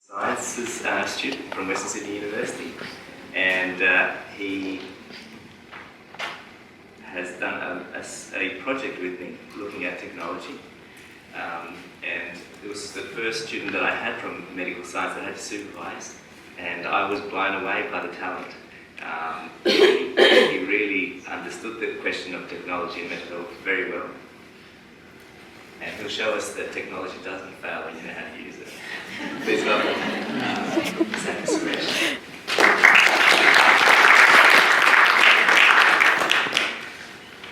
Sciences student from Western Sydney University, and he has done a project with me looking at technology, and it was the first student that I had from medical science that I had to supervise, and I was blown away by the talent. He really understood the question of technology and mental health very well, and he'll show us that technology doesn't fail when you know how to use it. Please welcome Zach Suresh.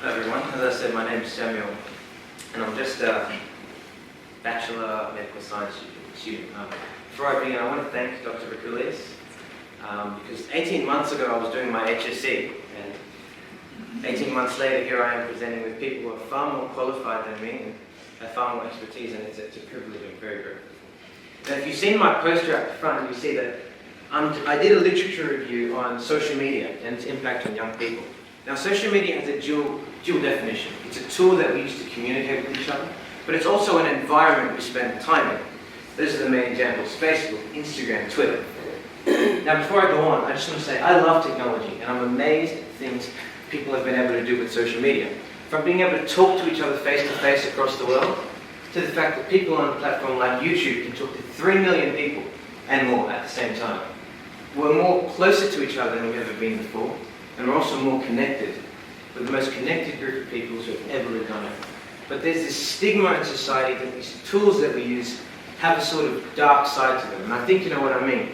Hello everyone, as I said, my name is Samuel, and I'm just a Bachelor Medical Science student. Before I begin, I want to thank Dr. Rikulis, because 18 months ago I was doing my HSC, and 18 months later here I am presenting with people who are far more qualified than me and have far more expertise, and it's a privilege. I'm very grateful. Now, if you've seen my poster up front, you see that I did a literature review on social media and its impact on young people. Now, social media has a dual definition. It's a tool that we use to communicate with each other, but it's also an environment we spend time in. Those are the main examples: Facebook, Instagram, Twitter. Now, before I go on, I just want to say I love technology, and I'm amazed at things people have been able to do with social media. From being able to talk to each other face-to-face across the world, to the fact that people on a platform like YouTube can talk to 3 million people and more at the same time. We're more closer to each other than we've ever been before, and we're also more connected. We're the most connected group of people who have ever lived on Earth. But there's this stigma in society that these tools that we use have a sort of dark side to them, and I think you know what I mean.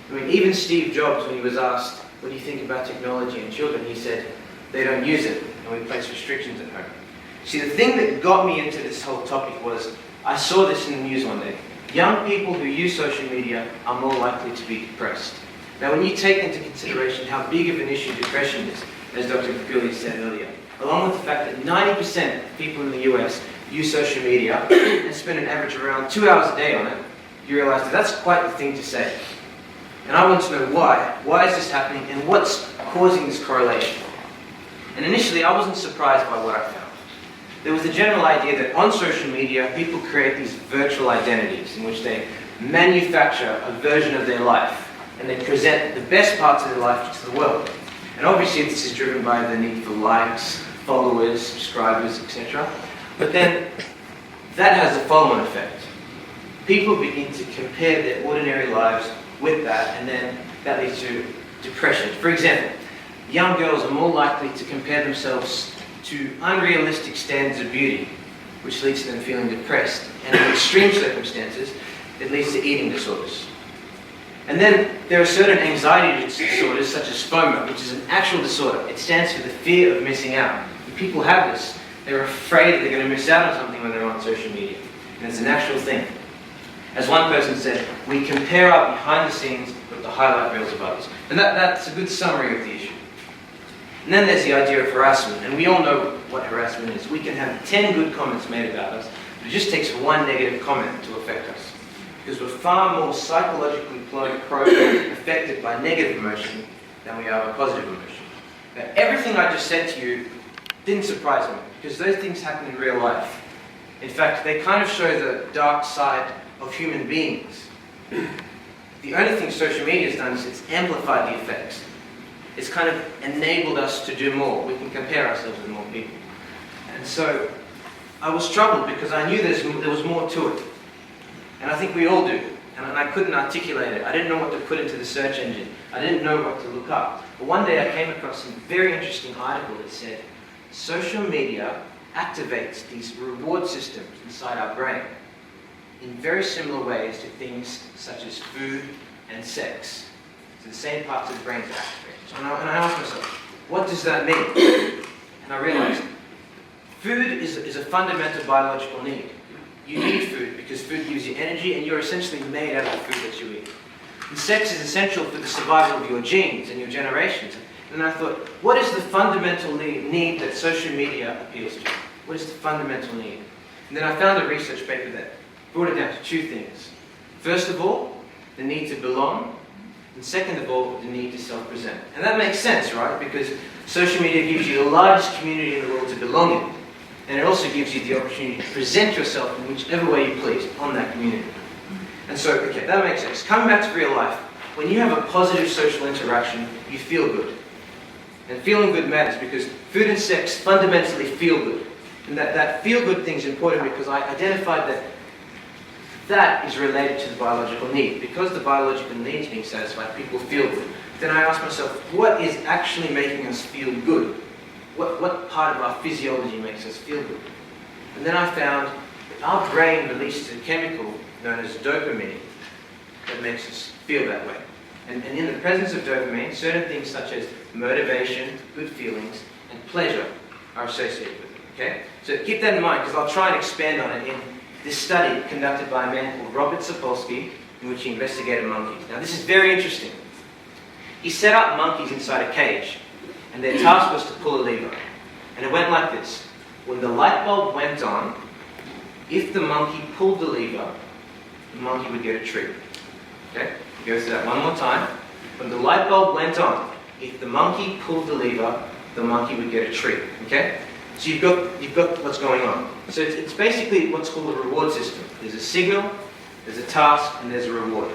I mean, even Steve Jobs, when he was asked, what do you think about technology and children, he said, they don't use it, and we place restrictions at home. See, the thing that got me into this whole topic was, I saw this in the news one day. Young people who use social media are more likely to be depressed. Now, when you take into consideration how big of an issue depression is, as Dr. Kapili said earlier, along with the fact that 90% of people in the US use social media and spend an average of around 2 hours a day on it, you realize that that's quite the thing to say. And I want to know why. Why is this happening, and what's causing this correlation? And initially, I wasn't surprised by what I found. There was the general idea that on social media, people create these virtual identities in which they manufacture a version of their life, and they present the best parts of their life to the world. And obviously this is driven by the need for likes, followers, subscribers, etc. But then that has a follow-on effect. People begin to compare their ordinary lives with that, and then that leads to depression. For example, young girls are more likely to compare themselves to unrealistic standards of beauty, which leads to them feeling depressed. And in extreme circumstances, it leads to eating disorders. And then there are certain anxiety disorders such as FOMO, which is an actual disorder. It stands for the fear of missing out. When people have this, they're afraid that they're going to miss out on something when they're on social media. And it's an actual thing. As one person said, we compare our behind the scenes with the highlight reels of others. And that's a good summary of the issue. And then there's the idea of harassment, and we all know what harassment is. We can have 10 good comments made about us, but it just takes one negative comment to affect us. Because we're far more psychologically affected by negative emotion than we are by positive emotion. Now, everything I just said to you didn't surprise me, because those things happen in real life. In fact, they kind of show the dark side of human beings. The only thing social media has done is it's amplified the effects. It's kind of enabled us to do more. We can compare ourselves with more people. And so I was troubled because I knew there was more to it. And I think we all do. And I couldn't articulate it. I didn't know what to put into the search engine. I didn't know what to look up. But one day I came across a very interesting article that said, social media activates these reward systems inside our brain in very similar ways to things such as food and sex. So the same parts of the brain are activated. And I asked myself, what does that mean? And I realized, food is a fundamental biological need. You need food because food gives you energy, and you're essentially made out of the food that you eat. And sex is essential for the survival of your genes and your generations. And I thought, what is the fundamental need that social media appeals to? What is the fundamental need? And then I found a research paper that brought it down to 2 things. First of all, the need to belong. And second of all, the need to self-present. And that makes sense, right? Because social media gives you the largest community in the world to belong in. And it also gives you the opportunity to present yourself in whichever way you please on that community. And so, okay, that makes sense. Coming back to real life, when you have a positive social interaction, you feel good. And feeling good matters because food and sex fundamentally feel good. And that feel good thing is important because I identified that that is related to the biological need. Because the biological need is being satisfied, people feel good. Then I asked myself, what is actually making us feel good? What part of our physiology makes us feel good? And then I found that our brain releases a chemical known as dopamine that makes us feel that way. And in the presence of dopamine, certain things such as motivation, good feelings, and pleasure are associated with it. Okay? So keep that in mind because I'll try and expand on it in this study conducted by a man called Robert Sapolsky, in which he investigated monkeys. Now this is very interesting. He set up monkeys inside a cage, and their task was to pull a lever. And it went like this. When the light bulb went on, if the monkey pulled the lever, the monkey would get a treat. Okay? Go through that one more time. When the light bulb went on, if the monkey pulled the lever, the monkey would get a treat. Okay? So you've got what's going on. So it's basically what's called a reward system. There's a signal, there's a task, and there's a reward.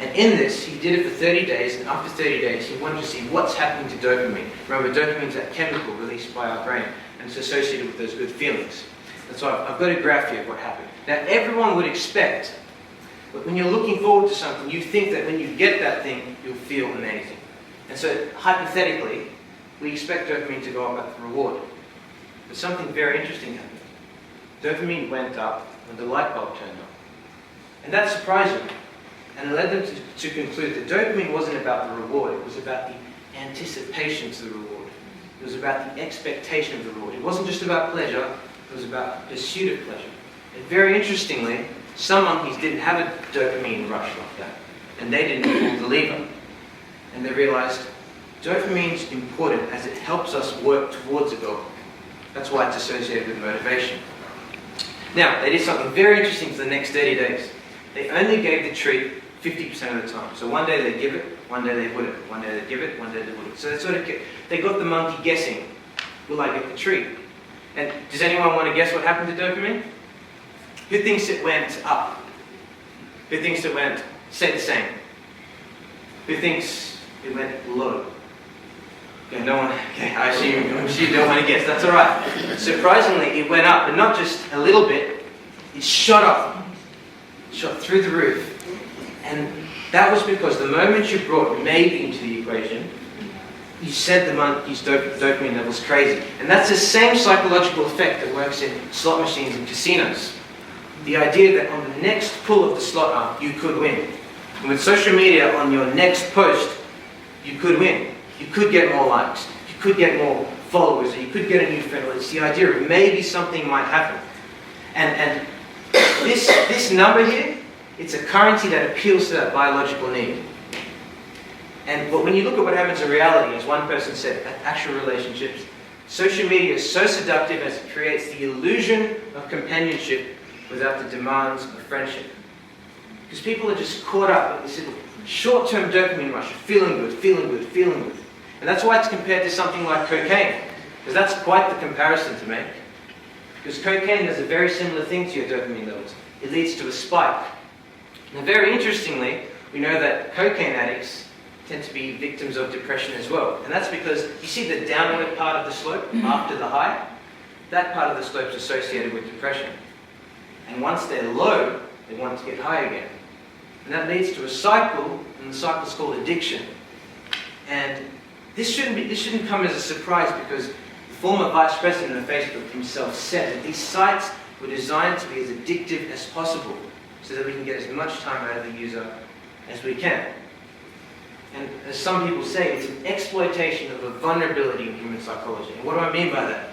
And in this, he did it for 30 days, and after 30 days, he wanted to see what's happening to dopamine. Remember, dopamine is that chemical released by our brain, and it's associated with those good feelings. And so I've got a graph here of what happened. Now, everyone would expect, but when you're looking forward to something, you think that when you get that thing, you'll feel amazing. And so, hypothetically, we expect dopamine to go up at the reward. But something very interesting happened. Dopamine went up when the light bulb turned on. And that surprised them. And it led them to conclude that dopamine wasn't about the reward, it was about the anticipation to the reward. It was about the expectation of the reward. It wasn't just about pleasure, it was about the pursuit of pleasure. And very interestingly, some monkeys didn't have a dopamine rush like that. And they didn't pull the lever. And they realized dopamine's important as it helps us work towards a goal. That's why it's associated with motivation. Now, they did something very interesting for the next 30 days. They only gave the treat 50% of the time. So one day they'd give it, one day they wouldn't. One day they'd give it, one day they wouldn't. So they got the monkey guessing, will I get the treat? And does anyone want to guess what happened to dopamine? Who thinks it went up? Who thinks it went, stayed the same? Who thinks it went low? Okay, no one, okay, I assume you don't want to guess, that's alright. Surprisingly, it went up, but not just a little bit, it shot up. Shot through the roof. And that was because the moment you brought maybe into the equation, you said the monkey's dopamine level's crazy. And that's the same psychological effect that works in slot machines and casinos. The idea that on the next pull of the slot arm, you could win. And with social media, on your next post, you could win. You could get more likes. You could get more followers. Or you could get a new friend. It's the idea of maybe something might happen. And this number here, it's a currency that appeals to that biological need. But when you look at what happens in reality, as one person said, actual relationships, social media is so seductive as it creates the illusion of companionship without the demands of friendship. Because people are just caught up in this little short-term dopamine rush of feeling good, feeling good, feeling good. And that's why it's compared to something like cocaine. Because that's quite the comparison to make. Because cocaine does a very similar thing to your dopamine levels. It leads to a spike. Now, very interestingly, we know that cocaine addicts tend to be victims of depression as well. And that's because you see the downward part of the slope after the high? That part of the slope is associated with depression. And once they're low, they want to get high again. And that leads to a cycle, and the cycle is called addiction. And this shouldn't come as a surprise because the former vice president of Facebook himself said that these sites were designed to be as addictive as possible so that we can get as much time out of the user as we can. And as some people say, it's an exploitation of a vulnerability in human psychology. And what do I mean by that?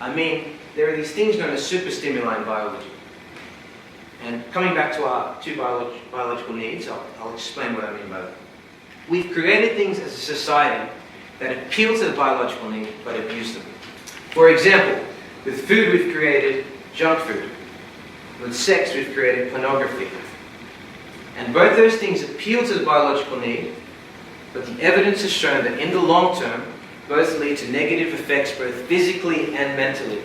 I mean, there are these things known as superstimuli in biology. And coming back to our two biological needs, I'll explain what I mean by that. We've created things as a society that appeal to the biological need but abuse them. For example, with food we've created junk food. With sex we've created pornography. And both those things appeal to the biological need, but the evidence has shown that in the long term, both lead to negative effects both physically and mentally.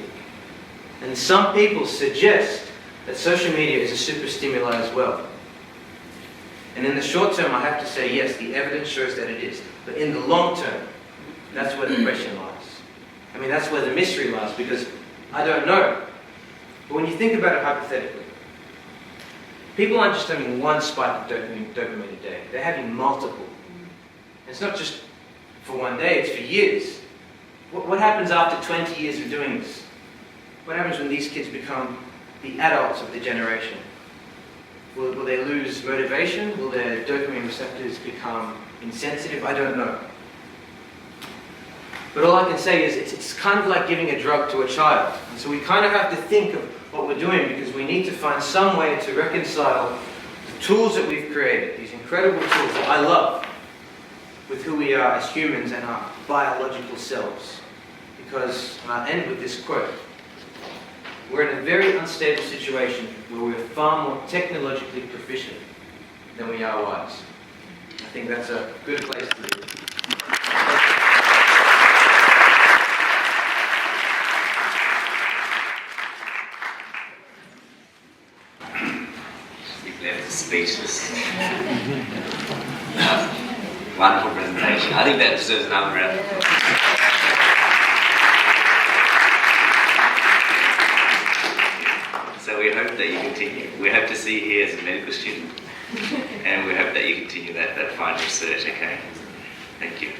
And some people suggest that social media is a super stimuli as well. And in the short term, I have to say, yes, the evidence shows that it is. But in the long term, that's where the question lies. I mean, that's where the mystery lies, because I don't know. But when you think about it hypothetically, people aren't just having one spike of dopamine a day. They're having multiple. And it's not just for one day, it's for years. What happens after 20 years of doing this? What happens when these kids become the adults of the generation? Will they lose motivation? Will their dopamine receptors become insensitive? I don't know. But all I can say is it's kind of like giving a drug to a child. And so we kind of have to think of what we're doing, because we need to find some way to reconcile the tools that we've created, these incredible tools that I love, with who we are as humans and our biological selves. Because, and I'll end with this quote, we're in a very unstable situation where we're far more technologically proficient than we are wise. I think that's a good place to be. Speechless. Wonderful presentation. I think that deserves another round. So we hope that you continue. We hope to see you here as a medical student, and we hope that you continue that fine research, okay? Thank you.